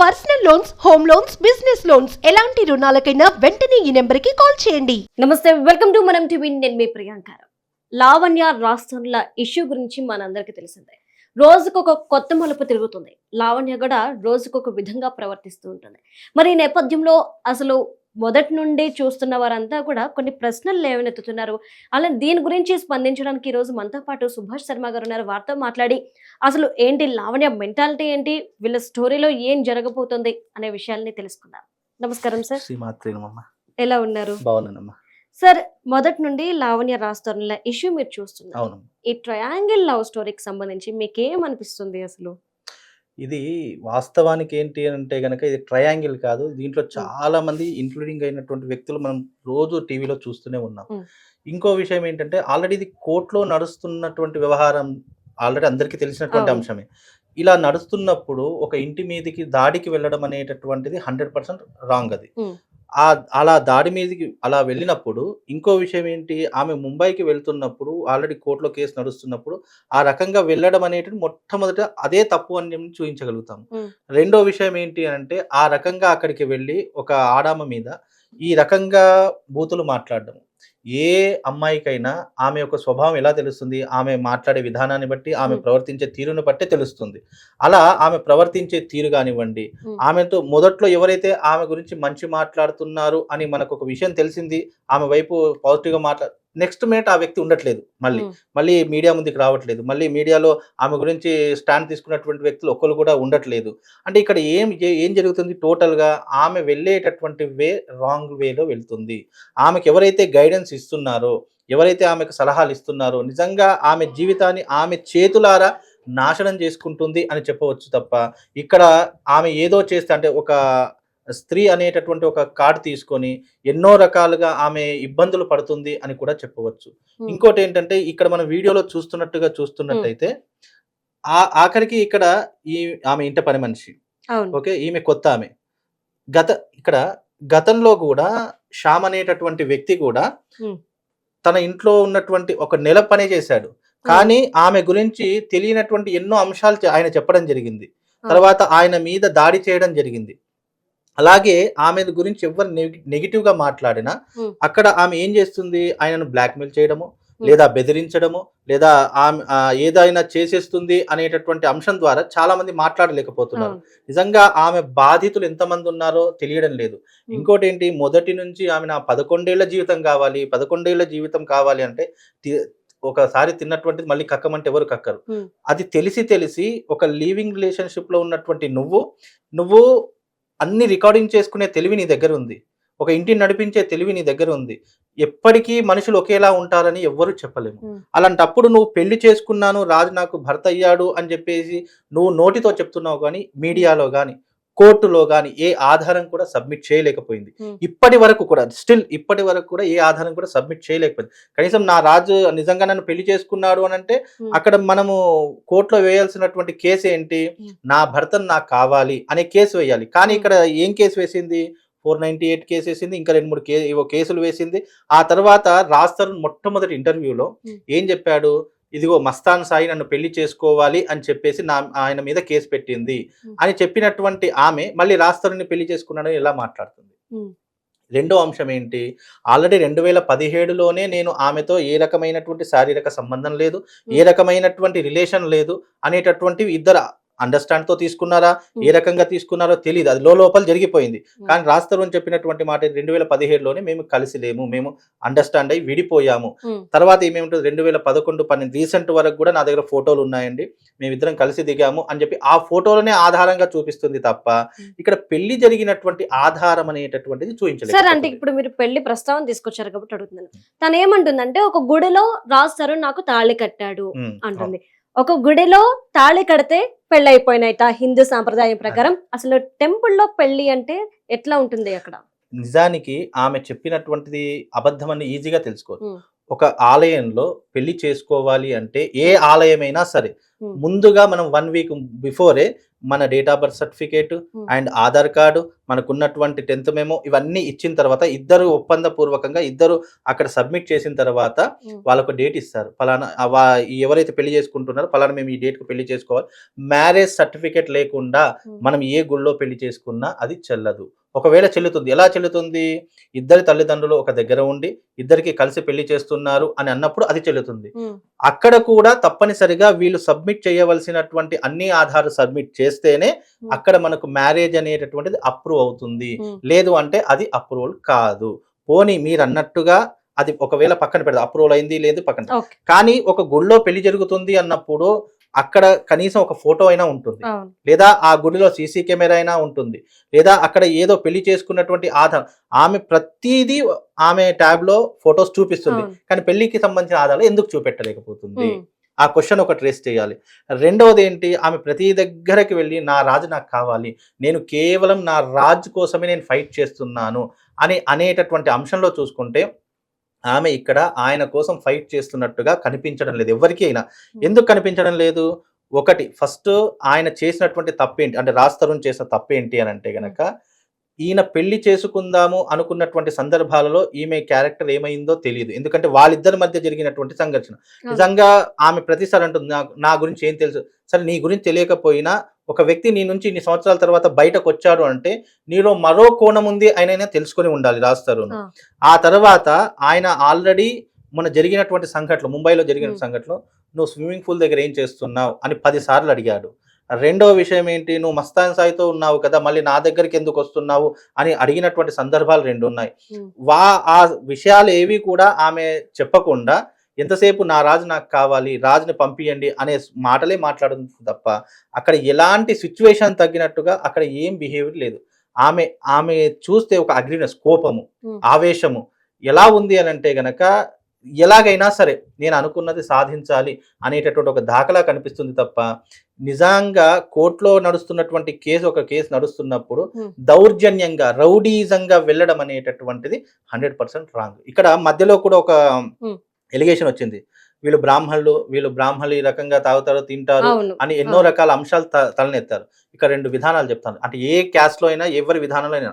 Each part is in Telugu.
Personal loans, home loans, business loans ఎలాంటి రుణాలకైనా వెంటనే ఈ నెంబర్కి కాల్ చేయండి. నమస్తే, వెల్కమ్ టు మనం టీవీ. నేను మీ ప్రియాంక. లావణ్య రాస్తోర్ల ఇష్యూ గురించి మనందరికీ తెలిసిందే. రోజుకొక కొత్త మలుపు తిరుగుతుంది. లావణ్య కూడా రోజుకొక విధంగా ప్రవర్తిస్తూ ఉంటుంది. మరి ఈ నేపథ్యంలో అసలు మొదటి నుండి చూస్తున్న వారంతా కూడా కొన్ని ప్రశ్నలు లేవనెత్తుతున్నారు. అలా దీని గురించి స్పందించడానికి ఈ రోజు మనతో పాటు సుభాష్ శర్మ గారు ఉన్నారు. వారితో మాట్లాడి అసలు ఏంటి లావణ్య మెంటాలిటీ ఏంటి, వీళ్ళ స్టోరీలో ఏం జరగబోతుంది అనే విషయాల్ని తెలుసుకుందాం. నమస్కారం సార్. ఎలా ఉన్నారు? బాగున్నానమ్మా. సార్, మొదటి నుండి లావణ్య రాస్తోర్ల ఇష్యూ మీరు చూస్తున్నారు. ఈ ట్రయాంగిల్ లవ్ స్టోరీకి సంబంధించి మీకేం అనిపిస్తుంది అసలు? ఇది వాస్తవానికి ఏంటి అంటే గనక ఇది ట్రయాంగిల్ కాదు. దీంట్లో చాలా మంది ఇంక్లూడింగ్ అయినటువంటి వ్యక్తులు మనం రోజు టీవీలో చూస్తూనే ఉన్నాం. ఇంకో విషయం ఏంటంటే ఆల్రెడీ ఇది కోర్టులో నడుస్తున్నటువంటి వ్యవహారం, ఆల్రెడీ అందరికీ తెలిసినటువంటి అంశమే. ఇలా నడుస్తున్నప్పుడు ఒక ఇంటి మీదకి దాడికి వెళ్ళడం అనేటటువంటిది 100% రాంగ్. అది అలా దాడి మీదకి అలా వెళ్ళినప్పుడు ఇంకో విషయం ఏంటి, ఆమె ముంబైకి వెళ్తున్నప్పుడు ఆల్రెడీ కోర్టులో కేసు నడుస్తున్నప్పుడు ఆ రకంగా వెళ్ళడం అనేది మొట్టమొదట అదే తప్పు అని చూపించగలుగుతాం. రెండో విషయం ఏంటి అంటే ఆ రకంగా అక్కడికి వెళ్ళి ఒక ఆడామ మీద ఈ రకంగా బూతులు మాట్లాడడం ఏ అమ్మాయికైనా ఆమె యొక్క స్వభావం ఎలా తెలుస్తుంది, ఆమె మాట్లాడే విధానాన్ని బట్టి, ఆమె ప్రవర్తించే తీరును బట్టే తెలుస్తుంది. అలా ఆమె ప్రవర్తించే తీరు కానివ్వండి, ఆమెతో మొదట్లో ఎవరైతే ఆమె గురించి మంచి మాట్లాడుతున్నారు అని మనకు ఒక విషయం తెలిసింది, ఆమె వైపు పాజిటివ్గా నెక్స్ట్ మినిట్ ఆ వ్యక్తి ఉండట్లేదు, మళ్ళీ మీడియా ముందుకు రావట్లేదు, మళ్ళీ మీడియాలో ఆమె గురించి స్టాండ్ తీసుకున్నటువంటి వ్యక్తులు ఒక్కరు కూడా ఉండట్లేదు. అంటే ఇక్కడ ఏం జరుగుతుంది, టోటల్గా ఆమె వెళ్ళేటటువంటి వే రాంగ్ వేలో వెళ్తుంది. ఆమెకు ఎవరైతే గైడెన్స్ ఇస్తున్నారో, ఎవరైతే ఆమెకు సలహాలు ఇస్తున్నారో నిజంగా ఆమె జీవితాన్ని ఆమె చేతులారా నాశనం చేసుకుంటుంది అని చెప్పవచ్చు తప్ప ఇక్కడ ఆమె ఏదో చేస్తే, అంటే ఒక స్త్రీ అనేటటువంటి ఒక కార్డు తీసుకొని ఎన్నో రకాలుగా ఆమె ఇబ్బందులు పడుతుంది అని కూడా చెప్పవచ్చు. ఇంకోటి ఏంటంటే ఇక్కడ మన వీడియోలో చూస్తున్నట్టయితే ఆఖరికి ఇక్కడ ఆమె ఇంట పని మనిషి, ఓకే, ఈమె కొత్త ఆమె. గతంలో కూడా శ్యామ్ అనేటటువంటి వ్యక్తి కూడా తన ఇంట్లో ఉన్నటువంటి ఒక నెల పని చేశాడు, కానీ ఆమె గురించి తెలియనటువంటి ఎన్నో అంశాలు ఆయన చెప్పడం జరిగింది. తర్వాత ఆయన మీద దాడి చేయడం జరిగింది. అలాగే ఆమె గురించి ఎవరు నెగిటివ్ గా మాట్లాడినా అక్కడ ఆమె ఏం చేస్తుంది, ఆయనను బ్లాక్మెయిల్ చేయడము, లేదా బెదిరించడము, లేదా ఆమె ఏదైనా చేసేస్తుంది అనేటటువంటి అంశం ద్వారా చాలా మంది మాట్లాడలేకపోతున్నారు. నిజంగా ఆమె బాధితులు ఎంతమంది ఉన్నారో తెలియడం లేదు. ఇంకోటి ఏంటి, మొదటి నుంచి ఆమె నా 11 ఏళ్ల జీవితం కావాలి, 11 ఏళ్ల జీవితం కావాలి అంటే ఒకసారి తిన్నటువంటిది మళ్ళీ కక్కమంటే ఎవరు కక్కరు. అది తెలిసి ఒక లివింగ్ రిలేషన్షిప్ లో ఉన్నటువంటి నువ్వు అన్ని రికార్డింగ్ చేసుకునే తెలివి నీ దగ్గర ఉంది, ఒక ఇంటిని నడిపించే తెలివి నీ దగ్గర ఉంది. ఎప్పటికీ మనుషులు ఒకేలా ఉంటారని ఎవ్వరూ చెప్పలేము. అలాంటప్పుడు నువ్వు పెళ్లి చేసుకున్నాను, రాజు నాకు భర్త అయ్యాడు అని చెప్పేసి నువ్వు నోటితో చెప్తున్నావు, కానీ మీడియాలో కానీ కోర్టులో కానీ ఏ ఆధారం కూడా సబ్మిట్ చేయలేకపోయింది. ఇప్పటి వరకు కూడా ఏ ఆధారం కూడా సబ్మిట్ చేయలేకపోయింది. కనీసం నా రాజు నిజంగా నన్ను పెళ్లి చేసుకున్నాడు అని అంటే అక్కడ మనము కోర్టులో వేయాల్సినటువంటి కేసు ఏంటి, నా భర్తను నాకు కావాలి అనే కేసు వేయాలి. కానీ ఇక్కడ ఏం కేసు వేసింది, 498 కేసు వేసింది, ఇంకా 2-3 కేసులు వేసింది. ఆ తర్వాత రాస్తోర్ మొట్టమొదటి ఇంటర్వ్యూలో ఏం చెప్పాడు, ఇదిగో మస్తాన్ సాయి నన్ను పెళ్లి చేసుకోవాలి అని చెప్పేసి ఆయన మీద కేసు పెట్టింది అని చెప్పినటువంటి ఆమె మళ్ళీ రాస్తోర్ని పెళ్లి చేసుకున్నాడని ఎలా మాట్లాడుతుంది. రెండో అంశం ఏంటి, ఆల్రెడీ 2017లోనే నేను ఆమెతో ఏ రకమైనటువంటి శారీరక సంబంధం లేదు, ఏ రకమైనటువంటి రిలేషన్ లేదు అనేటటువంటివి ఇద్దరు అండర్స్టాండ్ తో తీసుకున్నారా, ఏ రకంగా తీసుకున్నారో తెలియదు, అది లోపల జరిగిపోయింది. కానీ రాస్తోర్ చెప్పినటువంటి మాట 2017లోనే మేము కలిసి లేము, మేము అండర్స్టాండ్ అయ్యి విడిపోయాము. తర్వాత ఏమేమిటో 2011-12 రీసెంట్ వరకు కూడా నా దగ్గర ఫోటోలు ఉన్నాయండి, మేమిద్దరం కలిసి దిగాము అని చెప్పి ఆ ఫోటోలనే ఆధారంగా చూపిస్తుంది తప్ప ఇక్కడ పెళ్లి జరిగినటువంటి ఆధారం అనేటటువంటిది చూపించలేదు. సార్, అంటే ఇప్పుడు మీరు పెళ్లి ప్రస్తావన తీసుకొచ్చారు కాబట్టి అడుగుతున్నాను. తను ఏమంటుందంటే ఒక గుడిలో రాస్తోర్ నాకు తాళి కట్టాడు అంటుంది. ఒక గుడిలో తాళి కడితే పెళ్లి అయిపోయినట్ట హిందూ సాంప్రదాయం ప్రకారం. అసలు టెంపుల్లో పెళ్లి అంటే ఎట్లా ఉంటుంది అక్కడ? నిజానికి ఆమె చెప్పినటువంటిది అబద్ధం అని ఈజీగా తెలుసుకోవచ్చు. ఒక ఆలయంలో పెళ్లి చేసుకోవాలి అంటే ఏ ఆలయమైనా సరే Hmm. ముందుగా మనం 1 వీక్ బిఫోరే మన date of birth certificate and Aadhaar card, మనకున్నటువంటి 10th మెమో ఇవన్నీ ఇచ్చిన తర్వాత ఇద్దరు ఒప్పంద పూర్వకంగా ఇద్దరు అక్కడ సబ్మిట్ చేసిన తర్వాత వాళ్ళకు డేట్ ఇస్తారు. పలానా ఎవరైతే పెళ్లి చేసుకుంటున్నారో పలానా మేము ఈ డేట్కి పెళ్లి చేసుకోవాలి. మ్యారేజ్ సర్టిఫికేట్ లేకుండా మనం ఏ గుళ్ళో పెళ్లి చేసుకున్నా అది చెల్లదు. ఒకవేళ చెల్లుతుంది, ఎలా చెల్లుతుంది? ఇద్దరి తల్లిదండ్రులు ఒక దగ్గర ఉండి ఇద్దరికి కలిసి పెళ్లి చేస్తున్నారు అని అన్నప్పుడు అది చెల్లుతుంది. అక్కడ కూడా తప్పనిసరిగా వీళ్ళు సబ్మిట్ చేయవలసినటువంటి అన్ని ఆధారాలు సబ్మిట్ చేస్తేనే అక్కడ మనకు మ్యారేజ్ అనేటటువంటిది అప్రూవ్ అవుతుంది. లేదు అంటే అది అప్రూవల్ కాదు. పోనీ మీరు అన్నట్టుగా అది ఒకవేళ పక్కన పెడదాం, అప్రూవల్ అయింది లేదు పక్కన. కానీ ఒక గుడిలో పెళ్లి జరుగుతుంది అన్నప్పుడు అక్కడ కనీసం ఒక ఫోటో అయినా ఉంటుంది, లేదా ఆ గుడిలో సీసీ కెమెరా అయినా ఉంటుంది, లేదా అక్కడ ఏదో పెళ్లి చేసుకున్నటువంటి ఆధారం. ఆమె ప్రతిదీ ఆమె ట్యాబ్ లో ఫొటోస్ చూపిస్తుంది, కానీ పెళ్లికి సంబంధించిన ఆధారాలు ఎందుకు చూపెట్టలేకపోతుంది? ఆ క్వశ్చన్ ఒకటి రేస్ చేయాలి. రెండవది ఏంటి, ఆమె ప్రతి దగ్గరకి వెళ్ళి నా రాజు నాకు కావాలి, నేను కేవలం నా రాజు కోసమే నేను ఫైట్ చేస్తున్నాను అని అనేటటువంటి అంశంలో చూసుకుంటే ఆమె ఇక్కడ ఆయన కోసం ఫైట్ చేస్తున్నట్టుగా కనిపించడం లేదు ఎవరికి అయినా. ఎందుకు కనిపించడం లేదు? ఒకటి, ఫస్ట్ ఆయన చేసినటువంటి తప్పేంటి అంటే రాజ్ తరుణ్ చేసిన తప్పేంటి అని అంటే గనక, ఈయన పెళ్లి చేసుకుందాము అనుకున్నటువంటి సందర్భాలలో ఈమె క్యారెక్టర్ ఏమైందో తెలియదు. ఎందుకంటే వాళ్ళిద్దరి మధ్య జరిగినటువంటి సంఘర్షణ. నిజంగా ఆమె ప్రతిసారి అంటుంది నా గురించి ఏం తెలుసు. సరే, నీ గురించి తెలియకపోయినా ఒక వ్యక్తి నీ నుంచి ఇన్ని సంవత్సరాల తర్వాత బయటకు వచ్చాడు అంటే నీలో మరో కోణం ఉంది ఆయన తెలుసుకొని ఉండాలి రాజ్ తరుణ్. ఆ తర్వాత ఆయన ఆల్రెడీ మన జరిగినటువంటి సంఘటనలు, ముంబైలో జరిగిన సంఘటనలో నువ్వు స్విమ్మింగ్ పూల్ దగ్గర ఏం చేస్తున్నావు అని 10 సార్లు అడిగాడు. రెండవ విషయం ఏంటి, నువ్వు మస్తాన్ సాయితో ఉన్నావు కదా, మళ్ళీ నా దగ్గరికి ఎందుకు వస్తున్నావు అని అడిగినటువంటి సందర్భాలు 2 ఉన్నాయి. ఆ విషయాలు ఏవి కూడా ఆమె చెప్పకుండా ఎంతసేపు నా రాజు నాకు కావాలి, రాజుని పంపియండి అనే మాటలే మాట్లాడుతుంది తప్ప అక్కడ ఎలాంటి సిచ్యువేషన్ తగ్గినట్టుగా అక్కడ ఏం బిహేవియర్ లేదు. ఆమె చూస్తే ఒక అగ్రినెస్, కోపము, ఆవేశము ఎలా ఉంది అని అంటే గనక ఎలాగైనా సరే నేను అనుకున్నది సాధించాలి అనేటటువంటి ఒక దాఖలా కనిపిస్తుంది తప్ప నిజంగా కోర్టులో నడుస్తున్నటువంటి ఒక కేసు నడుస్తున్నప్పుడు దౌర్జన్యంగా, రౌడీజంగా వెళ్ళడం అనేటటువంటిది 100% రాంగ్. ఇక్కడ మధ్యలో కూడా ఒక ఎలిగేషన్ వచ్చింది, వీళ్ళు బ్రాహ్మణులు ఈ రకంగా తాగుతారు, తింటారు అని ఎన్నో రకాల అంశాలు తలనెత్తారు. ఇక్కడ 2 విధానాలు చెప్తాను. అంటే ఏ క్యాస్ట్ లో అయినా, ఎవరి విధానంలో అయినా,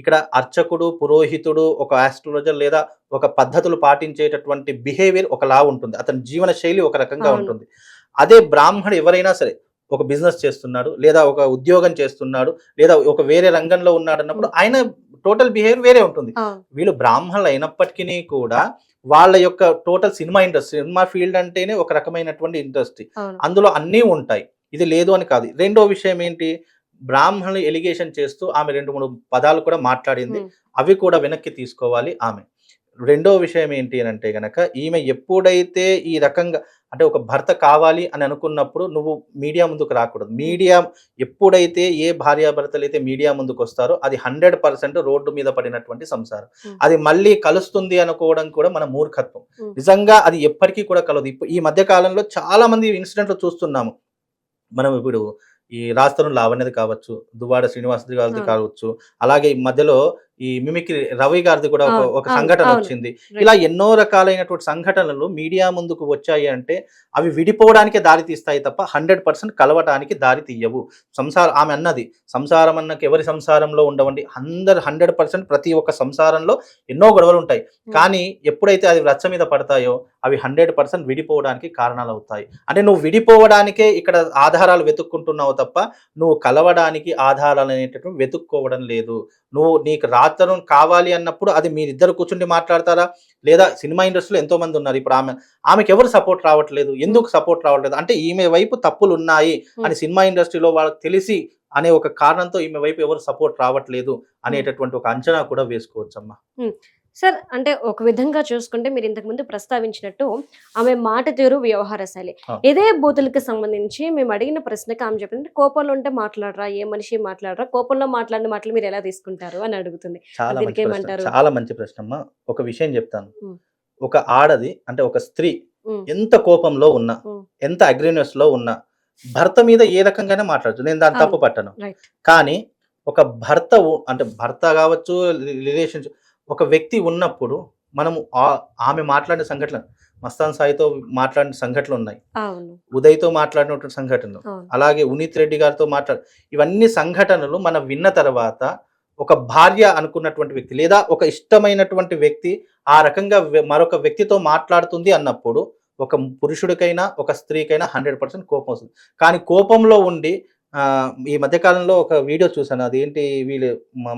ఇక్కడ అర్చకుడు, పురోహితుడు, ఒక ఆస్ట్రాలజర్ లేదా ఒక పద్ధతులు పాటించేటటువంటి బిహేవియర్ ఒకలా ఉంటుంది, అతని జీవన శైలి ఒక రకంగా ఉంటుంది. అదే బ్రాహ్మణుడు ఎవరైనా సరే ఒక బిజినెస్ చేస్తున్నాడు, లేదా ఒక ఉద్యోగం చేస్తున్నాడు, లేదా ఒక వేరే రంగంలో ఉన్నాడు అన్నప్పుడు ఆయన టోటల్ బిహేవియర్ వేరే ఉంటుంది. వీళ్ళు బ్రాహ్మణులు అయినప్పటికీ కూడా వాళ్ళ యొక్క టోటల్ సినిమా ఫీల్డ్ అంటేనే ఒక రకమైనటువంటి ఇండస్ట్రీ, అందులో అన్నీ ఉంటాయి, ఇది లేదు అని కాదు. రెండో విషయం ఏంటి, బ్రాహ్మణులు ఎలిగేషన్ చేస్తూ ఆమె 2-3 పదాలు కూడా మాట్లాడింది, అవి కూడా వెనక్కి తీసుకోవాలి ఆమె. రెండో విషయం ఏంటి అని అంటే గనక, ఈమె ఎప్పుడైతే ఈ రకంగా అంటే ఒక భర్త కావాలి అని అనుకున్నప్పుడు నువ్వు మీడియా ముందుకు రాకూడదు. మీడియా ఎప్పుడైతే ఏ భార్యాభర్తలు అయితే మీడియా ముందుకు వస్తారో అది 100% రోడ్డు మీద పడినటువంటి సంసారం. అది మళ్ళీ కలుస్తుంది అనుకోవడం కూడా మన మూర్ఖత్వం. నిజంగా అది ఎప్పటికీ కూడా కలదు. ఈ మధ్య కాలంలో చాలా మంది ఇన్సిడెంట్లు చూస్తున్నాము మనం. ఇప్పుడు ఈ రాజ్ తరుణ్ లావణ్యది కావచ్చు, దువ్వాడ శ్రీనివాసది గారిది కావచ్చు, అలాగే ఈ మధ్యలో ఈ మిమిక్రీ రవి గారిది కూడా ఒక సంఘటన వచ్చింది. ఇలా ఎన్నో రకాలైనటువంటి సంఘటనలు మీడియా ముందుకు వచ్చాయి అంటే అవి విడిపోవడానికే దారి తీస్తాయి తప్ప 100% కలవటానికి దారి తీయవు. ఆమె అన్నది, సంసారం అన్నకి ఎవరి సంసారంలో ఉండవండి, 100% ప్రతి ఒక్క సంసారంలో ఎన్నో గొడవలు ఉంటాయి, కానీ ఎప్పుడైతే అది రచ్చ మీద పడతాయో అవి 100% విడిపోవడానికి కారణాలు అవుతాయి. అంటే నువ్వు విడిపోవడానికే ఇక్కడ ఆధారాలు వెతుక్కుంటున్నావు తప్ప నువ్వు కలవడానికి ఆధారాలు అనేటటువంటి వెతుక్కోవడం లేదు. నీకు రాజ్ తరుణ్ కావాలి అన్నప్పుడు అది మీరిద్దరు కూర్చుండి మాట్లాడతారా? లేదా సినిమా ఇండస్ట్రీలో ఎంతో మంది ఉన్నారు, ఇప్పుడు ఆమెకి ఎవరు సపోర్ట్ రావట్లేదు, ఎందుకు సపోర్ట్ రావట్లేదు అంటే ఈమె వైపు తప్పులు ఉన్నాయి అని సినిమా ఇండస్ట్రీలో వాళ్ళకి తెలిసి అనే ఒక కారణంతో ఈమె వైపు ఎవరు సపోర్ట్ రావట్లేదు అనేటటువంటి ఒక అంచనా కూడా వేసుకోవచ్చమ్మా. సార్, అంటే ఒక విధంగా చూసుకుంటే మీరు ఇంతకు ముందు ప్రస్తావించినట్టు ఆమె మాట తీరు, వ్యవహార శైలి, ఇదే బూతులకు సంబంధించి మేము అడిగిన ప్రశ్నకి ఆమె చెప్పింది, కోపంలో ఉంటే మాట్లాడరా, ఏ మనిషి మాట్లాడరా, కోపంలో మాట్లాడిన మాటలు మీరు ఎలా తీసుకుంటారు అని అడుగుతుంది. చాలా మంచి ప్రశ్న అమ్మా. ఒక విషయం చెప్తాను, ఒక ఆడది అంటే ఒక స్త్రీ ఎంత కోపంలో ఉన్నా, ఎంత అగ్రెసివ్నెస్ లో ఉన్నా భర్త మీద ఏ రకంగానే మాట్లాడచ్చు, నేను దాన్ని తప్పు పట్టను. కానీ ఒక భర్త అంటే భర్త కావచ్చు, రిలేషన్షిప్ ఒక వ్యక్తి ఉన్నప్పుడు మనము ఆమె మాట్లాడిన సంఘటన, మస్తాన్ సాయితో మాట్లాడిన సంఘటనలు ఉన్నాయి, అవును. ఉదయ్తో మాట్లాడినటువంటి సంఘటనలు, అవును. అలాగే ఉనీత్ రెడ్డి గారితో ఇవన్నీ సంఘటనలు మనం విన్న తర్వాత ఒక భార్య అనుకున్నటువంటి వ్యక్తి లేదా ఒక ఇష్టమైనటువంటి వ్యక్తి ఆ రకంగా మరొక వ్యక్తితో మాట్లాడుతుంది అన్నప్పుడు ఒక పురుషుడికైనా ఒక స్త్రీకైనా 100% కోపం వస్తుంది. కానీ కోపంలో ఉండి ఈ మధ్య కాలంలో ఒక వీడియో చూసాను. అదేంటి, వీళ్ళు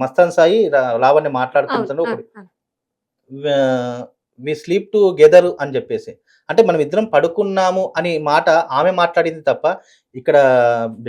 మస్తాన్ సాయి లావణ్య మాట్లాడుకుంటున్న అవును. ఒకటి వి స్లీప్ టుగెదర్ అని చెప్పేసి, అంటే మనం ఇద్దరం పడుకున్నాము అని మాట ఆమె మాట్లాడింది తప్ప ఇక్కడ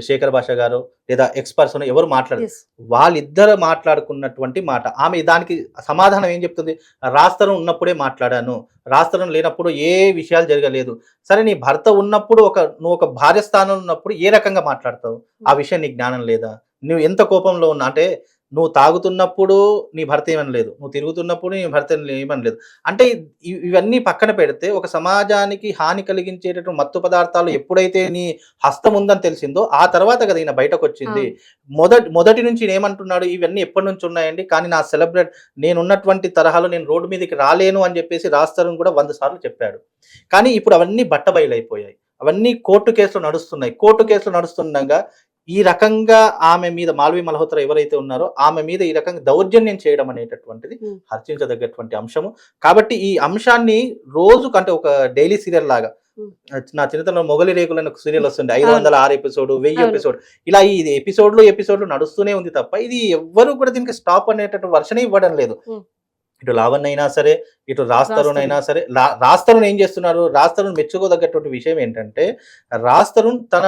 శేఖర్ భాష గారు లేదా ఎక్స్ పర్సన్ ఎవరు మాట్లాడరు. Yes. వాళ్ళిద్దరు మాట్లాడుకున్నటువంటి మాట. ఆమె దానికి సమాధానం ఏం చెప్తుంది? రాస్తరం ఉన్నప్పుడే మాట్లాడాను, రాస్తరం లేనప్పుడు ఏ విషయాలు జరగలేదు. సరే, నీ భర్త ఉన్నప్పుడు నువ్వు ఒక భార్య స్థానంలో ఉన్నప్పుడు ఏ రకంగా మాట్లాడతావు? ఆ విషయం నీకు జ్ఞానం లేదా? నువ్వు ఎంత కోపంలో ఉన్నా, అంటే నువ్వు తాగుతున్నప్పుడు నీ భర్త ఏమనలేదు, నువ్వు తిరుగుతున్నప్పుడు నీ భర్త ఏమనలేదు. అంటే ఇవన్నీ పక్కన పెడితే ఒక సమాజానికి హాని కలిగించేటటువంటి మత్తు పదార్థాలు ఎప్పుడైతే నీ హస్తం ఉందని తెలిసిందో ఆ తర్వాత కదా ఈయన బయటకు వచ్చింది. మొదటి నుంచి ఏమంటున్నాడు, ఇవన్నీ ఎప్పటి నుంచి ఉన్నాయండి, కానీ నా నేనున్నటువంటి తరహాలో నేను రోడ్డు మీదకి రాలేను అని చెప్పేసి రాస్తారని కూడా 100 సార్లు చెప్పాడు. కానీ ఇప్పుడు అవన్నీ బట్టబయలైపోయాయి, అవన్నీ కోర్టు కేసులు నడుస్తున్నాయి. కోర్టు కేసులు నడుస్తుండగా ఈ రకంగా ఆమె మీద మాల్వి మల్హోత్రా ఎవరైతే ఉన్నారో ఆమె మీద ఈ రకంగా దౌర్జన్యం చేయడం అనేటటువంటిది హర్షించదగ్గటువంటి అంశము. కాబట్టి ఈ అంశాన్ని రోజు కంటే ఒక డైలీ సీరియల్ లాగా, నా చిన్నతనంలో మొగలి రేకులు అనే సీరియల్ వస్తుంది, 506 ఎపిసోడ్, 1000 ఎపిసోడ్, ఇలా ఈ ఎపిసోడ్లు నడుస్తూనే ఉంది తప్ప ఇది ఎవ్వరు కూడా దీనికి స్టాప్ అనేటటువంటి వర్షనే ఇవ్వడం లేదు. ఇటు లావణ్య అయినా సరే, ఇటు రాస్తరుణ్ అయినా సరే. రాస్తరుణ్ ఏం చేస్తున్నారు? రాస్తరుణ్ మెచ్చుకోదగ్గటువంటి విషయం ఏంటంటే, రాస్తరుణ్ తన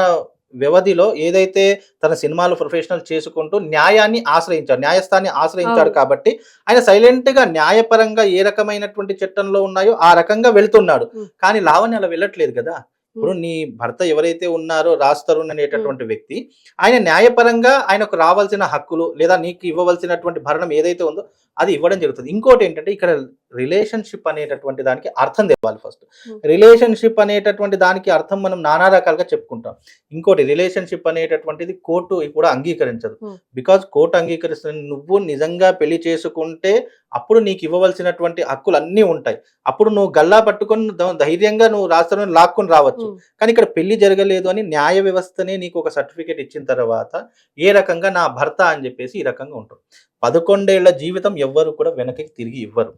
వ్యవధిలో ఏదైతే తన సినిమాలు ప్రొఫెషనల్ చేసుకుంటూ న్యాయస్థాన్ని ఆశ్రయించాడు కాబట్టి ఆయన సైలెంట్ గా న్యాయపరంగా ఏ రకమైనటువంటి చట్టంలో ఉన్నాయో ఆ రకంగా వెళ్తున్నాడు. కానీ లావణ్య అలా వెళ్ళట్లేదు కదా. ఇప్పుడు నీ భర్త ఎవరైతే ఉన్నారో రాస్తరుణ్ అనేటటువంటి వ్యక్తి, ఆయన న్యాయపరంగా ఆయనకు రావాల్సిన హక్కులు లేదా నీకు ఇవ్వవలసినటువంటి భరణం ఏదైతే ఉందో అది ఇవ్వడం జరుగుతుంది. ఇంకోటి ఏంటంటే, ఇక్కడ రిలేషన్షిప్ అనేటటువంటి దానికి అర్థం తెవాలి. ఫస్ట్ రిలేషన్షిప్ అనేటటువంటి దానికి అర్థం మనం నానా రకాలుగా చెప్పుకుంటాం. ఇంకోటి, రిలేషన్షిప్ అనేటటువంటిది కోర్టు కూడా అంగీకరించదు. బికాజ్ కోర్టు అంగీకరిస్తుంది, నువ్వు నిజంగా పెళ్లి చేసుకుంటే అప్పుడు నీకు ఇవ్వవలసినటువంటి హక్కులు అన్నీ ఉంటాయి. అప్పుడు నువ్వు గల్లా పట్టుకొని ధైర్యంగా నువ్వు రాస్తరుణ్ లాక్కుని రావచ్చు. కానీ ఇక్కడ పెళ్లి జరగలేదు అని న్యాయ వ్యవస్థనే నీకు ఒక సర్టిఫికేట్ ఇచ్చిన తర్వాత ఏ రకంగా నా భర్త అని చెప్పేసి ఈ రకంగా ఉంటుంది. 11 ఏళ్ల జీవితం ఎవ్వరు కూడా వెనక్కి తిరిగి ఇవ్వరు.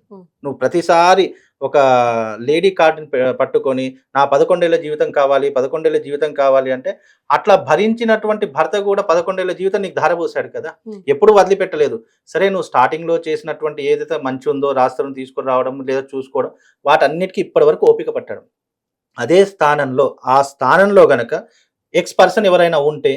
నువ్వు ప్రతిసారి ఒక లేడీ కార్డుని పట్టుకొని నా 11 ఏళ్ల జీవితం కావాలి, 11 ఏళ్ల జీవితం కావాలి అంటే, అట్లా భరించినటువంటి భర్త కూడా 11 ఏళ్ల జీవితం నీకు ధారపోసాడు కదా, ఎప్పుడు వదిలిపెట్టలేదు. సరే, నువ్వు స్టార్టింగ్ లో చేసినటువంటి ఏదైతే మంచి ఉందో రాస్తరుణ్ తీసుకుని రావడం లేదా చూసుకోవడం, వాటన్నిటికీ ఇప్పటి వరకు ఓపిక పట్టడం. అదే స్థానంలో ఆ స్థానంలో గనక ఎక్స్ పర్సన్ ఎవరైనా ఉంటే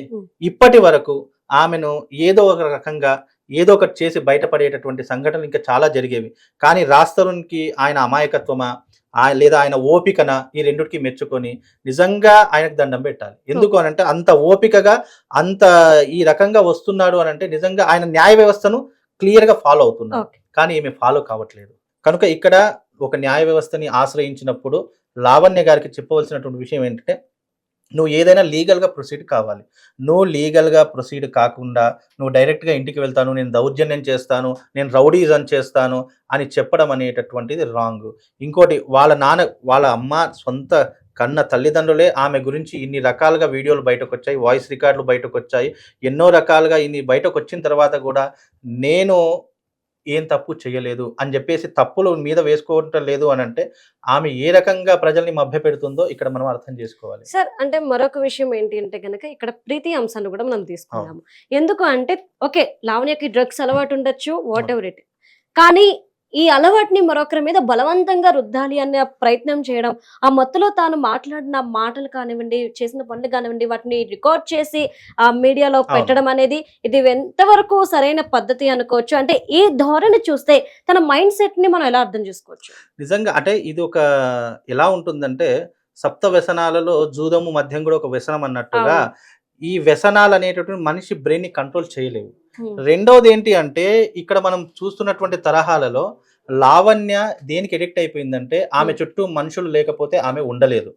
ఇప్పటి వరకు ఆమెను ఏదో ఒక రకంగా ఏదో ఒకటి చేసి బయటపడేటటువంటి సంఘటనలు ఇంకా చాలా జరిగేవి. కానీ రాస్తరుణ్కి ఆయన అమాయకత్వమా లేదా ఆయన ఓపికన, ఈ రెండిటికి మెచ్చుకొని నిజంగా ఆయనకు దండం పెట్టాలి. ఎందుకు అనంటే, అంత ఓపికగా అంత ఈ రకంగా వస్తున్నాడు అని అంటే నిజంగా ఆయన న్యాయ వ్యవస్థను క్లియర్ గా ఫాలో అవుతున్నాడు. కానీ ఈమె ఫాలో కావట్లేదు. కనుక ఇక్కడ ఒక న్యాయ వ్యవస్థని ఆశ్రయించినప్పుడు లావణ్య గారికి చెప్పవలసినటువంటి విషయం ఏంటంటే, నువ్వు ఏదైనా లీగల్గా ప్రొసీడ్ కావాలి. నువ్వు లీగల్గా ప్రొసీడ్ కాకుండా నువ్వు డైరెక్ట్గా ఇంటికి వెళ్తాను, నేను దౌర్జన్యం చేస్తాను, నేను రౌడీజం చేస్తాను అని చెప్పడం అనేటటువంటిది రాంగ్. ఇంకోటి, వాళ్ళ అమ్మ సొంత కన్న తల్లిదండ్రులే ఆమె గురించి ఇన్ని రకాలుగా వీడియోలు బయటకు వచ్చాయి, వాయిస్ రికార్డులు బయటకు వచ్చాయి, ఎన్నో రకాలుగా ఇన్ని బయటకు వచ్చిన తర్వాత కూడా నేను ఏం తప్పు చేయలేదు అని చెప్పేసి తప్పులు మీద వేసుకోవటం లేదు అని అంటే, ఆమె ఏ రకంగా ప్రజల్ని మభ్య పెడుతుందో ఇక్కడ మనం అర్థం చేసుకోవాలి. సార్, అంటే మరొక విషయం ఏంటి అంటే కనుక, ఇక్కడ ప్రీతి అంశాన్ని కూడా మనం తీసుకున్నాము. ఎందుకు అంటే, ఓకే, లావణ్యకి డ్రగ్స్ అలవాటు ఉండొచ్చు, వాట్ ఎవర్ ఇట్, కానీ ఈ అలవాటుని మరొకరి మీద బలవంతంగా రుద్దాలి అనే ప్రయత్నం చేయడం, ఆ మత్తులో తాను మాట్లాడిన మాటలు కానివ్వండి, చేసిన పనులు కానివ్వండి, వాటిని రికార్డ్ చేసి ఆ మీడియాలో పెట్టడం అనేది ఇది ఎంతవరకు సరైన పద్ధతి అనుకోవచ్చు? అంటే ఈ ధోరణి చూస్తే తన మైండ్ సెట్ ని మనం ఎలా అర్థం చేసుకోవచ్చు? నిజంగా అంటే ఇది ఒక ఎలా ఉంటుందంటే, సప్త వ్యసనాలలో జూదము మద్యం కూడా ఒక వ్యసనం అన్నట్టుగా ఈ వ్యసనాలు అనేటటువంటి మనిషి బ్రెయిన్ ని కంట్రోల్ చేయలేవు. రెండోది ఏంటి అంటే, ఇక్కడ మనం చూస్తున్నటువంటి తరహాలలో లావణ్య దేనికి ఎడిక్ట్ అయిపోయిందంటే ఆమె చుట్టూ మనుషులు లేకపోతే ఆమె ఉండలేదు.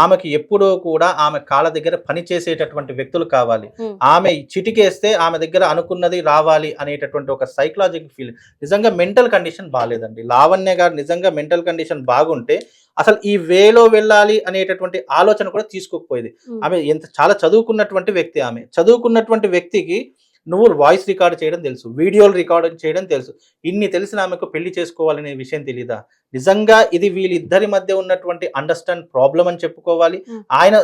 ఆమెకి ఎప్పుడూ కూడా ఆమె కాళ్ళ దగ్గర పని చేసేటటువంటి వ్యక్తులు కావాలి. ఆమె చిటికేస్తే ఆమె దగ్గర అనుకున్నది రావాలి అనేటటువంటి ఒక సైకలాజికల్ ఫీల్. నిజంగా మెంటల్ కండిషన్ బాగాలేదండి. లావణ్య గారు నిజంగా మెంటల్ కండిషన్ బాగుంటే అసలు ఈ వేలో వెళ్ళాలి అనేటటువంటి ఆలోచన కూడా తీసుకోకపోయేది. ఆమె చాలా చదువుకున్నటువంటి వ్యక్తి. ఆమె చదువుకున్నటువంటి వ్యక్తికి నువ్వు వాయిస్ రికార్డ్ చేయడం తెలుసు, వీడియోలు రికార్డ్ చేయడం తెలుసు. ఇన్ని తెలిసిన ఆమెకు పెళ్లి చేసుకోవాలనే విషయం తెలీదా? నిజంగా ఇది వీళ్ళిద్దరి మధ్య ఉన్నటువంటి అండర్స్టాండ్ ప్రాబ్లం అని చెప్పుకోవాలి. ఆయన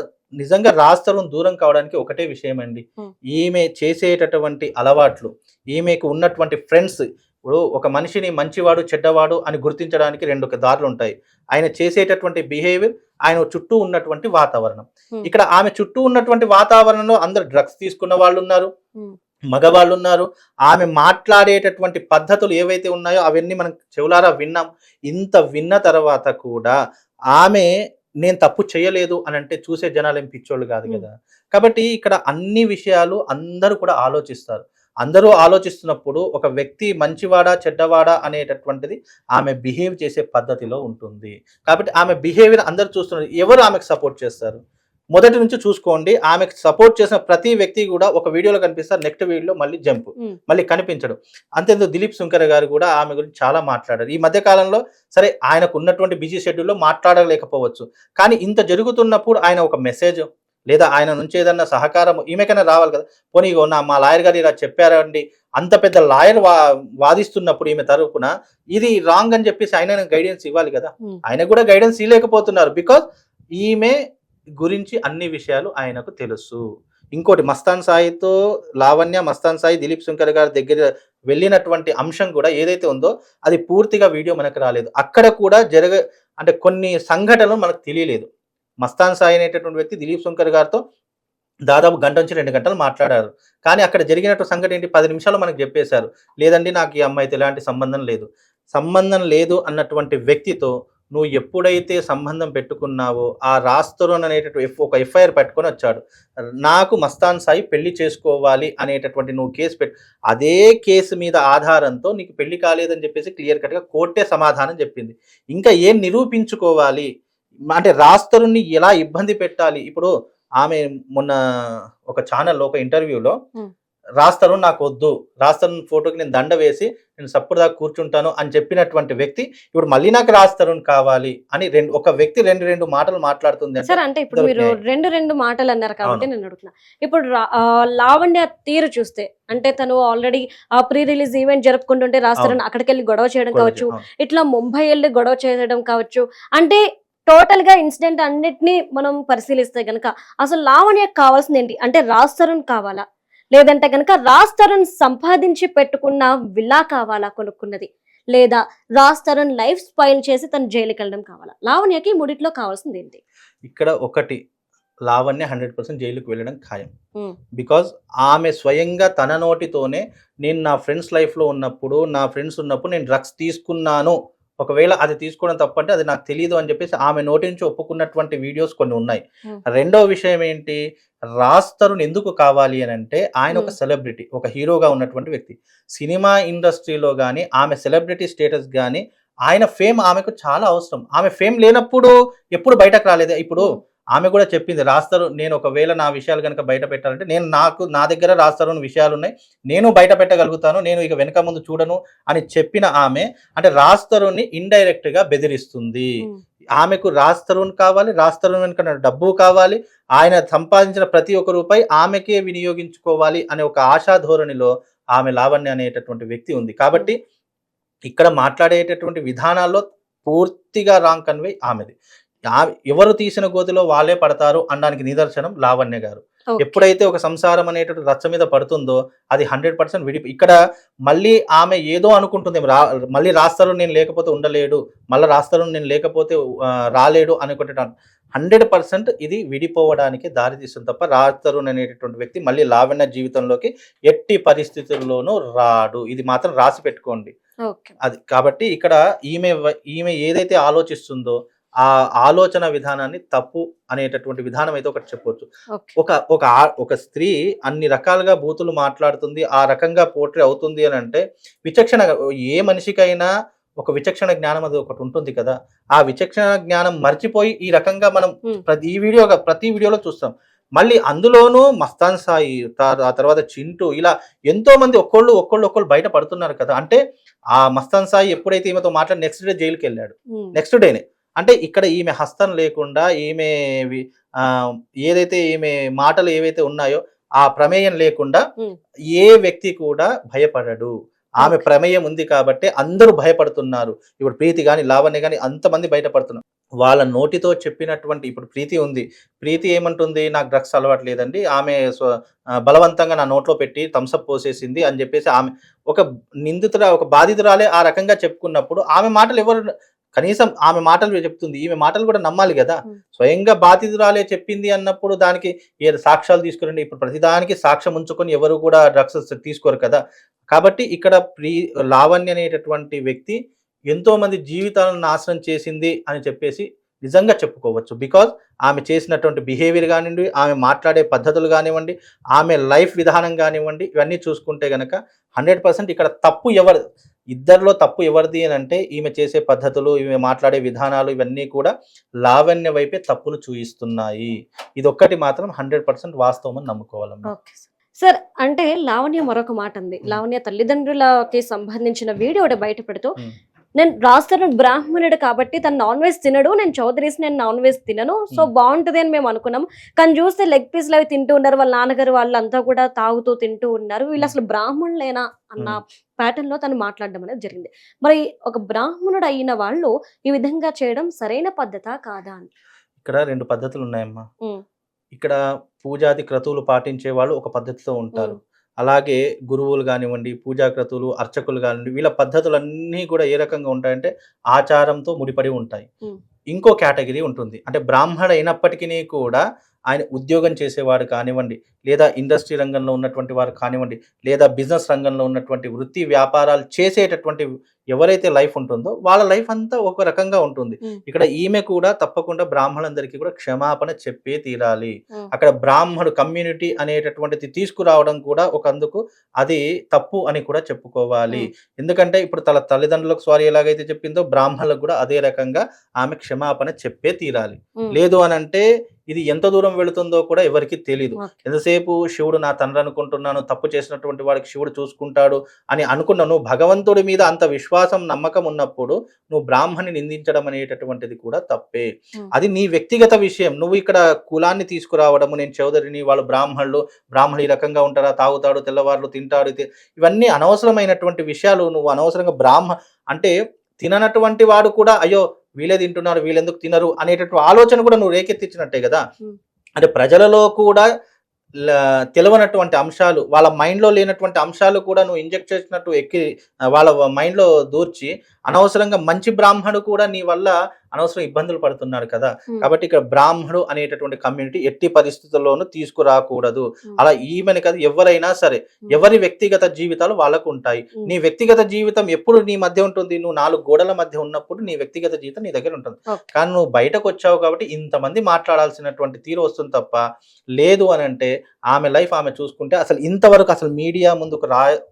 నిజంగా రాస్తరం దూరం కావడానికి ఒకటే విషయం అండి. ఈమె చేసేటటువంటి అలవాట్లు, ఈమెకు ఉన్నటువంటి ఫ్రెండ్స్. ఇప్పుడు ఒక మనిషిని మంచివాడు చెడ్డవాడు అని గుర్తించడానికి రెండు దారులు ఉంటాయి. ఆయన చేసేటటువంటి బిహేవియర్, ఆయన చుట్టూ ఉన్నటువంటి వాతావరణం. ఇక్కడ ఆమె చుట్టూ ఉన్నటువంటి వాతావరణంలో అందరు డ్రగ్స్ తీసుకున్న వాళ్ళు ఉన్నారు, మగవాళ్ళు ఉన్నారు. ఆమె మాట్లాడేటటువంటి పద్ధతులు ఏవైతే ఉన్నాయో అవన్నీ మనం చెవులారా విన్నాం. ఇంత విన్న తర్వాత కూడా ఆమె నేను తప్పు చేయలేదు అని అంటే చూసే జనాలు ఏం పిచ్చోళ్ళు కాదు కదా. కాబట్టి ఇక్కడ అన్ని విషయాలు అందరూ కూడా ఆలోచిస్తారు. అందరూ ఆలోచిస్తున్నప్పుడు ఒక వ్యక్తి మంచివాడా చెడ్డవాడా అనేటటువంటిది ఆమె బిహేవ్ చేసే పద్ధతిలో ఉంటుంది. కాబట్టి ఆమె బిహేవియర్ అందరూ చూస్తున్నారు. ఎవరు ఆమెకు సపోర్ట్ చేస్తారు? మొదటి నుంచి చూసుకోండి. ఆమెకు సపోర్ట్ చేసిన ప్రతి వ్యక్తి కూడా ఒక వీడియోలో కనిపిస్తారు, నెక్స్ట్ వీడియోలో మళ్ళీ జంప్, మళ్ళీ కనిపించడు. అంతేందుకు దిలీప్ శంకర్ గారు కూడా ఆమె గురించి చాలా మాట్లాడారు. ఈ మధ్య కాలంలో సరే ఆయనకు ఉన్నటువంటి బిజీ షెడ్యూల్లో మాట్లాడలేకపోవచ్చు, కానీ ఇంత జరుగుతున్నప్పుడు ఆయన ఒక మెసేజ్ లేదా ఆయన నుంచి ఏదన్నా సహకారం ఈమెకైనా రావాలి కదా. పోనీ మా లాయర్ గారు ఇలా చెప్పారండి, అంత పెద్ద లాయర్ వాదిస్తున్నప్పుడు ఈమె తరపున ఇది రాంగ్ అని చెప్పేసి ఆయన గైడెన్స్ ఇవ్వాలి కదా. ఆయన కూడా గైడెన్స్ ఇవ్వలేకపోతున్నారు. బికాజ్ ఈమె గురించి అన్ని విషయాలు ఆయనకు తెలుసు. ఇంకోటి, మస్తాన్ సాయితో లావణ్య, మస్తాన్ సాయి దిలీప్ శంకర్ గారి దగ్గర వెళ్ళినటువంటి అంశం కూడా ఏదైతే ఉందో అది పూర్తిగా వీడియో మనకు రాలేదు. అక్కడ కూడా అంటే కొన్ని సంఘటనలు మనకు తెలియలేదు. మస్తాన్ సాయి అనేటటువంటి వ్యక్తి దిలీప్ శంకర్ గారితో దాదాపు గంట నుంచి 2 గంటలు మాట్లాడారు. కానీ అక్కడ జరిగినట్టు సంఘటన ఏంటి, 10 నిమిషాలు మనకు చెప్పేశారు. లేదండి నాకు ఈ అమ్మాయితో ఎలాంటి సంబంధం లేదు అన్నటువంటి వ్యక్తితో నువ్వు ఎప్పుడైతే సంబంధం పెట్టుకున్నావో ఆ రాస్తరుణ్ అనేటటువంటి ఒక ఎఫ్ఐఆర్ పెట్టుకొని వచ్చాడు. నాకు మస్తాన్ సాయి పెళ్లి చేసుకోవాలి అనేటటువంటి నువ్వు కేసు అదే కేసు మీద ఆధారంతో నీకు పెళ్లి కాలేదని చెప్పేసి క్లియర్ కట్గా కోర్టే సమాధానం చెప్పింది. ఇంకా ఏం నిరూపించుకోవాలి అంటే రాస్తరుణ్ణి ఎలా ఇబ్బంది పెట్టాలి? ఇప్పుడు ఆమె మొన్న ఒక ఛానల్లో ఒక ఇంటర్వ్యూలో రాస్తరుణ్ నాకు వద్దు, రాస్తరుణ్ ఫోటోకి నేను దండ వేసి నేను సప్పుడు దాకా కూర్చుంటాను అని చెప్పినటువంటి వ్యక్తి ఇప్పుడు మళ్ళీ నాకు రాస్తరుణ్ కావాలి అని ఒక వ్యక్తి రెండు మాటలు మాట్లాడుతుంది. సార్ అంటే ఇప్పుడు మీరు రెండు మాటలు అన్నారు కాబట్టి నేను అడుగుతున్నా, ఇప్పుడు లావణ్య తీరు చూస్తే అంటే తను ఆల్రెడీ ఆ ప్రీ రిలీజ్ ఈవెంట్ జరుపుకుంటుంటే రాస్తరుణ్ అక్కడికి వెళ్ళి గొడవ చేయడం కావచ్చు, ఇట్లా ముంబై వెళ్ళి గొడవ చేయడం కావచ్చు, అంటే టోటల్ గా ఇన్సిడెంట్ అన్నిటినీ మనం పరిశీలిస్తే గనక అసలు లావణ్యకు కావాల్సింది ఏంటి? అంటే రాస్తరుణ్ కావాలా, లేదంటే కనుక రాస్తరుణ్ సంపాదించి పెట్టుకున్న విల్లా కావాలా కొనుక్కున్నది, లేదా రాస్తరుణ్ లైఫ్ స్పాయిల్ చేసి తను జైలుకి వెళ్ళడం కావాలా? లావణ్యకి మూడిట్లో కావాల్సింది ఏంటి? ఇక్కడ ఒకటి, లావణ్య 100% జైలుకి వెళ్ళడం ఖాయం. బికాజ్ ఆమె స్వయంగా తన నోటితోనే నేను నా ఫ్రెండ్స్ లైఫ్ లో ఉన్నప్పుడు నేను డ్రగ్స్ తీసుకున్నాను, ఒకవేళ అది తీసుకోవడం తప్పంటే అది నాకు తెలియదు అని చెప్పేసి ఆమె నోటి నుంచి ఒప్పుకున్నటువంటి వీడియోస్ కొన్ని ఉన్నాయి. రెండవ విషయం ఏంటి, రాస్తరుణ్ ఎందుకు కావాలి అని అంటే ఆయన ఒక సెలబ్రిటీ, ఒక హీరోగా ఉన్నటువంటి వ్యక్తి. సినిమా ఇండస్ట్రీలో కానీ ఆమె సెలబ్రిటీ స్టేటస్ కానీ ఆయన ఫేమ్ ఆమెకు చాలా అవసరం. ఆమె ఫేమ్ లేనప్పుడు ఎప్పుడు బయటకు రాలేదు. ఇప్పుడు ఆమె కూడా చెప్పింది, రాస్తరుణ్ నేను ఒకవేళ నా విషయాలు కనుక బయట పెట్టాలంటే నా దగ్గర రాస్తరుణ్ విషయాలు ఉన్నాయి, నేను బయట పెట్టగలుగుతాను, నేను ఇక వెనక ముందు చూడను అని చెప్పిన ఆమె అంటే రాస్తరుణ్ని ఇండైరెక్ట్ గా బెదిరిస్తుంది. ఆమెకు రాస్తరుణ్ కావాలి, రాస్తరుణ్ వెనుక డబ్బు కావాలి, ఆయన సంపాదించిన ప్రతి ఒక్క రూపాయి ఆమెకే వినియోగించుకోవాలి అనే ఒక ఆశా ధోరణిలో ఆమె లావణ్య అనేటటువంటి వ్యక్తి ఉంది. కాబట్టి ఇక్కడ మాట్లాడేటటువంటి విధానాల్లో పూర్తిగా రాంగ్ కన్వే ఆమెది. ఎవరు తీసిన గోతిలో వాళ్ళే పడతారు అనడానికి నిదర్శనం లావణ్య గారు. ఎప్పుడైతే ఒక సంసారం అనేటువంటి రచ్చ మీద పడుతుందో అది 100% ఇక్కడ మళ్ళీ ఆమె ఏదో అనుకుంటుంది, మళ్ళీ రాస్తరుణ్ నేను లేకపోతే ఉండలేడు, మళ్ళీ రాస్తరుణ్ నేను లేకపోతే రాలేడు అనుకుంటే 100% ఇది విడిపోవడానికి దారి తీస్తుంది తప్ప రాస్తరుణ్ అనేటటువంటి వ్యక్తి మళ్ళీ లావణ్య జీవితంలోకి ఎట్టి పరిస్థితుల్లోనూ రాడు. ఇది మాత్రం రాసి పెట్టుకోండి. అది కాబట్టి ఇక్కడ ఈమె ఏదైతే ఆలోచిస్తుందో ఆ ఆలోచన విధానాన్ని తప్పు అనేటటువంటి విధానం అయితే ఒకటి చెప్పొచ్చు. ఒక స్త్రీ అన్ని రకాలుగా బూతులు మాట్లాడుతుంది, ఆ రకంగా పోట్రే అవుతుంది అని అంటే విచక్షణ ఏ మనిషికైనా ఒక విచక్షణ జ్ఞానం అది ఒకటి ఉంటుంది కదా, ఆ విచక్షణ జ్ఞానం మర్చిపోయి ఈ రకంగా మనం ప్రతి వీడియోలో చూస్తాం. మళ్ళీ అందులోనూ మస్తాన్ సాయి, ఆ తర్వాత చింటూ, ఇలా ఎంతో మంది ఒక్కళ్ళు బయట పడుతున్నారు కదా. అంటే ఆ మస్తాన్ సాయి ఎప్పుడైతే ఈమెతో మాట్లాడి నెక్స్ట్ డే జైలుకి వెళ్ళాడు, నెక్స్ట్ డేనే. అంటే ఇక్కడ ఈమె హస్తం లేకుండా, ఈమె ఏదైతే ఈమె మాటలు ఏవైతే ఉన్నాయో ఆ ప్రమేయం లేకుండా ఏ వ్యక్తి కూడా భయపడడు. ఆమె ప్రమేయం ఉంది కాబట్టి అందరూ భయపడుతున్నారు. ఇప్పుడు ప్రీతి గాని, లావణ్య గాని అంతమంది బయటపడుతున్నారు. వాళ్ళ నోటితో చెప్పినటువంటి, ఇప్పుడు ప్రీతి ఉంది, ప్రీతి ఏమంటుంది, నాకు డ్రగ్స్ అలవాటు లేదండి, ఆమె బలవంతంగా నా నోట్లో పెట్టి థమ్సప్ పోసేసింది అని చెప్పేసి ఆమె ఒక ఒక బాధితురాలే ఆ రకంగా చెప్పుకున్నప్పుడు ఆమె మాటలు కనీసం ఆమె మాటలు చెప్తుంది, ఈమె మాటలు కూడా నమ్మాలి కదా. స్వయంగా బాధితురాలే చెప్పింది అన్నప్పుడు దానికి ఏదో సాక్ష్యాలు తీసుకురండి. ఇప్పుడు ప్రతిదానికి సాక్ష్యం ఉంచుకొని ఎవరు కూడా డ్రగ్స్ తీసుకోరు కదా. కాబట్టి ఇక్కడ లావణ్య అనేటటువంటి వ్యక్తి ఎంతో మంది జీవితాలను నాశనం చేసింది అని చెప్పేసి నిజంగా చెప్పుకోవచ్చు. బికాజ్ ఆమె చేసినటువంటి బిహేవియర్ కానివ్వండి, ఆమె మాట్లాడే పద్ధతులు కానివ్వండి, ఆమె లైఫ్ విధానం కానివ్వండి, ఇవన్నీ చూసుకుంటే గనక 100% ఇక్కడ తప్పు ఇద్దరిలో తప్పు ఎవరిది అని అంటే, ఈమె చేసే పద్ధతులు, ఈమె మాట్లాడే విధానాలు ఇవన్నీ కూడా లావణ్య వైపే తప్పులు చూయిస్తున్నాయి. ఇదొక్కటి మాత్రం 100% వాస్తవం అని నమ్ముకోవాలమ్మా. సార్, అంటే లావణ్య మరొక మాట ఉంది. లావణ్య తల్లిదండ్రులకి సంబంధించిన వీడియో ఒకటి బయట పెడుతూ, నేను రాస్తాను బ్రాహ్మణుడు కాబట్టి తను నాన్ వెజ్ తినడు, నేను చౌదరీస్, నేను నాన్ వెజ్ తినను, సో బాగుంటది అని మేము అనుకున్నాం. కానీ చూస్తే లెగ్ పీస్లు అవి తింటూ ఉన్నారు, వాళ్ళ నాన్నగారు వాళ్ళంతా కూడా తాగుతూ తింటూ ఉన్నారు, వీళ్ళు అసలు బ్రాహ్మణులేనా అన్న ప్యాటర్న్ లో తను మాట్లాడడం అనేది జరిగింది. మరి ఒక బ్రాహ్మణుడు అయిన వాళ్ళు ఈ విధంగా చేయడం సరైన పద్ధతా కాదా అని? ఇక్కడ 2 పద్ధతులు ఉన్నాయమ్మా. ఇక్కడ పూజాది క్రతువులు పాటించే వాళ్ళు ఒక పద్ధతితో ఉంటారు. అలాగే గురువులు కానివ్వండి, పూజా క్రతువులు, అర్చకులు కానివ్వండి, వీళ్ళ పద్ధతులన్నీ కూడా ఏ రకంగా ఉంటాయంటే ఆచారంతో ముడిపడి ఉంటాయి. ఇంకో కేటగిరీ ఉంటుంది, అంటే బ్రాహ్మణ అయినప్పటికీ కూడా ఆయన ఉద్యోగం చేసేవాడు కానివ్వండి, లేదా ఇండస్ట్రీ రంగంలో ఉన్నటువంటి వారు కానివ్వండి, లేదా బిజినెస్ రంగంలో ఉన్నటువంటి వృత్తి వ్యాపారాలు చేసేటటువంటి ఎవరైతే లైఫ్ ఉంటుందో వాళ్ళ లైఫ్ అంతా ఒక రకంగా ఉంటుంది. ఇక్కడ ఈమె కూడా తప్పకుండా బ్రాహ్మణులందరికీ కూడా క్షమాపణ చెప్పే తీరాలి. అక్కడ బ్రాహ్మణుడు కమ్యూనిటీ అనేటటువంటిది తీసుకురావడం కూడా ఒకందుకు అది తప్పు అని కూడా చెప్పుకోవాలి. ఎందుకంటే ఇప్పుడు తన తల్లిదండ్రులకు సారీ ఎలాగైతే చెప్పిందో బ్రాహ్మణులకు కూడా అదే రకంగా ఆమె క్షమాపణ చెప్పే తీరాలి. లేదు అని అంటే ఇది ఎంత దూరం వెళుతుందో కూడా ఎవరికి తెలియదు. ఎంతసేపు శివుడు నా తండ్రి అనుకుంటున్నాను, తప్పు చేసినటువంటి వాడికి శివుడు చూసుకుంటాడు అని అనుకున్నాను. నువ్వు భగవంతుడి మీద అంత విశ్వాసం, నమ్మకం ఉన్నప్పుడు నువ్వు బ్రాహ్మణ్ణి నిందించడం అనేటటువంటిది కూడా తప్పే. అది నీ వ్యక్తిగత విషయం. నువ్వు ఇక్కడ కులాన్ని తీసుకురావడము, నేను చౌదరిని, వాళ్ళు బ్రాహ్మణులు ఈ రకంగా ఉంటారా, తాగుతాడు, తెల్లవారులు తింటాడు, ఇవన్నీ అనవసరమైనటువంటి విషయాలు. నువ్వు అనవసరంగా అంటే తిననటువంటి వాడు కూడా అయ్యో వీళ్ళే తింటున్నారు, వీళ్ళెందుకు తినరు అనేటటువంటి ఆలోచన కూడా నువ్వు రేకెత్తించినట్టే కదా. అంటే ప్రజలలో కూడా తెలియనటువంటి అంశాలు, వాళ్ళ మైండ్లో లేనటువంటి అంశాలు కూడా నువ్వు ఇంజెక్ట్ చేసినట్టు ఎక్కి వాళ్ళ మైండ్లో దూర్చి అనవసరంగా మంచి బ్రాహ్మణుడు కూడా నీ వల్ల అనవసరం ఇబ్బందులు పడుతున్నాడు కదా. కాబట్టి ఇక్కడ బ్రాహ్మణుడు అనేటటువంటి కమ్యూనిటీ ఎట్టి పరిస్థితుల్లోనూ తీసుకురాకూడదు. అలా ఈమెను కదా, ఎవరైనా సరే ఎవరి వ్యక్తిగత జీవితాలు వాళ్ళకు ఉంటాయి. నీ వ్యక్తిగత జీవితం ఎప్పుడు నీ మధ్య ఉంటుంది, నువ్వు 4 గోడల మధ్య ఉన్నప్పుడు నీ వ్యక్తిగత జీవితం నీ దగ్గర ఉంటుంది. కానీ నువ్వు బయటకు వచ్చావు కాబట్టి ఇంతమంది మాట్లాడాల్సినటువంటి తీరు వస్తుంది తప్ప, లేదు అని అంటే ఆమె లైఫ్ ఆమె చూసుకుంటే అసలు ఇంతవరకు అసలు మీడియా ముందుకు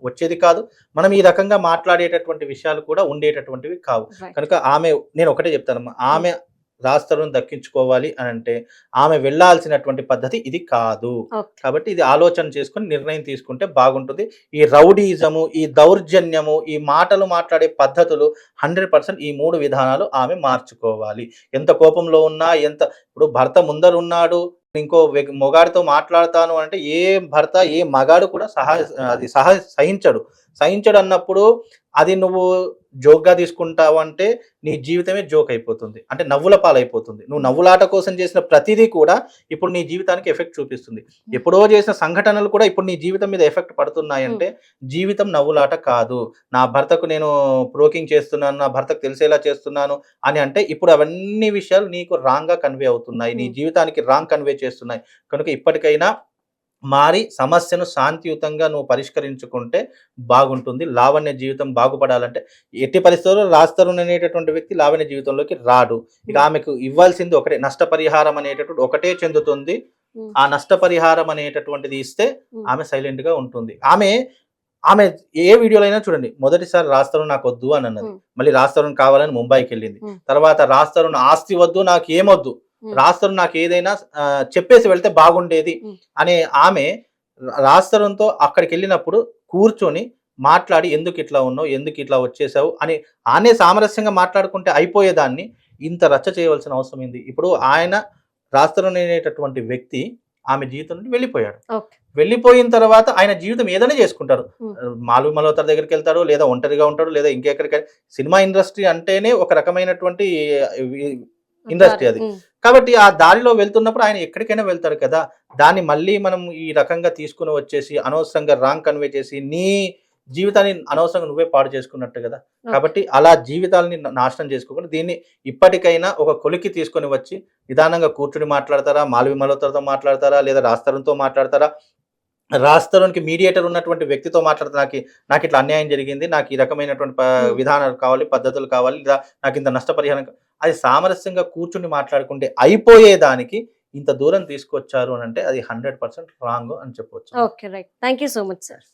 వచ్చేది కాదు. మనం ఈ రకంగా మాట్లాడేటటువంటి విషయాలు కూడా ఉండేటటువంటివి కావు. కనుక నేను ఒకటే చెప్తాను, ఆమె రాస్తరును దక్కించుకోవాలి అని అంటే ఆమె వెళ్లాల్సినటువంటి పద్ధతి ఇది కాదు. కాబట్టి ఇది ఆలోచన చేసుకుని నిర్ణయం తీసుకుంటే బాగుంటుంది. ఈ రౌడీజము, ఈ దౌర్జన్యము, ఈ మాటలు మాట్లాడే పద్ధతులు 100% ఈ 3 విధానాలు ఆమె మార్చుకోవాలి. ఎంత కోపంలో ఉన్నా, ఇప్పుడు భర్త ముందరున్నాడు, ఇంకో మొగాడితో మాట్లాడతాను అంటే ఏ భర్త, ఏ మగాడు కూడా సహించడు అన్నప్పుడు అది నువ్వు జోక్గా తీసుకుంటావు అంటే నీ జీవితమే జోక్ అయిపోతుంది, అంటే నవ్వుల పాలైపోతుంది. నువ్వు నవ్వులాట కోసం చేసిన ప్రతిదీ కూడా ఇప్పుడు నీ జీవితానికి ఎఫెక్ట్ చూపిస్తుంది. ఎప్పుడో చేసిన సంఘటనలు కూడా ఇప్పుడు నీ జీవితం మీద ఎఫెక్ట్ పడుతున్నాయంటే జీవితం నవ్వులాట కాదు. నా భర్తకు నేను ప్రోకింగ్ చేస్తున్నాను, నా భర్తకు తెలిసేలా చేస్తున్నాను అని అంటే ఇప్పుడు అవన్నీ విషయాలు నీకు రాంగ్గా కన్వే అవుతున్నాయి, నీ జీవితానికి రాంగ్ కన్వే చేస్తున్నాయి. కనుక ఇప్పటికైనా మారి సమస్యను శాంతియుతంగా నువ్వు పరిష్కరించుకుంటే బాగుంటుంది. లావణ్య జీవితం బాగుపడాలంటే ఎట్టి పరిస్థితుల్లో రాస్తరుణ్ అనేటటువంటి వ్యక్తి లావణ్య జీవితంలోకి రాడు. ఇక ఆమెకు ఇవ్వాల్సింది ఒకటే, నష్టపరిహారం అనేటటువంటి ఒకటే చెందుతుంది. ఆ నష్టపరిహారం అనేటటువంటిది ఇస్తే ఆమె సైలెంట్ గా ఉంటుంది. ఆమె ఏ వీడియోలో అయినా చూడండి, మొదటిసారి రాజ్ నాకు వద్దు అని అన్నది, మళ్ళీ రాజ్ కావాలని ముంబైకి వెళ్ళింది, తర్వాత రాజ్ ఆస్తి వద్దు నాకు ఏమొద్దు, రాజ్ నాకు ఏదైనా చెప్పేసి వెళ్తే బాగుండేది అనే ఆమె రాజ్ తో అక్కడికి వెళ్ళినప్పుడు కూర్చొని మాట్లాడి ఎందుకు ఇట్లా ఉన్నావు, ఎందుకు ఇట్లా వచ్చేసావు అని ఆనే సామరస్యంగా మాట్లాడుకుంటే అయిపోయేదాన్ని ఇంత రచ్చ చేయవలసిన అవసరం ఏంది? ఇప్పుడు ఆయన రాజ్ అనేటటువంటి వ్యక్తి ఆమె జీవితం నుండి వెళ్ళిపోయాడు. వెళ్ళిపోయిన తర్వాత ఆయన జీవితం ఏదైనా చేసుకుంటారు. మాలు మల్హోత్రా దగ్గరికి వెళ్తాడు, లేదా ఒంటరిగా ఉంటాడు, లేదా ఇంకెక్కడికైనా. సినిమా ఇండస్ట్రీ అంటేనే ఒక రకమైనటువంటి ఇండస్ట్రీ అది. కాబట్టి ఆ దారిలో వెళ్తున్నప్పుడు ఆయన ఎక్కడికైనా వెళ్తాడు కదా, దాన్ని మళ్ళీ మనం ఈ రకంగా తీసుకుని వచ్చేసి అనవసరంగా రాంగ్ కన్వే చేసి నీ జీవితాన్ని అనవసరంగా నువ్వే పాడు చేసుకున్నట్టు కదా. కాబట్టి అలా జీవితాలని నాశనం చేసుకోకుండా దీన్ని ఇప్పటికైనా ఒక కొలికి తీసుకొని వచ్చి నిదానంగా కూర్చుని మాట్లాడతారా, మాల్వి మల్హోత్రాతో మాట్లాడతారా, లేదా రాజ్ మాట్లాడతారా, రాజ్ మీడియేటర్ ఉన్నటువంటి వ్యక్తితో మాట్లాడతారు, నాకు ఇట్లా అన్యాయం జరిగింది, నాకు ఈ రకమైనటువంటి విధానాలు కావాలి, పద్ధతులు కావాలి, లేదా నాకు ఇంత నష్టపరిహారం, అది సామరస్యంగా కూర్చుని మాట్లాడుకుంటే అయిపోయేదానికి ఇంత దూరం తీసుకొచ్చారు అని అంటే అది 100% రాంగ్ అని చెప్పవచ్చు. Okay, right. Thank you so much sir.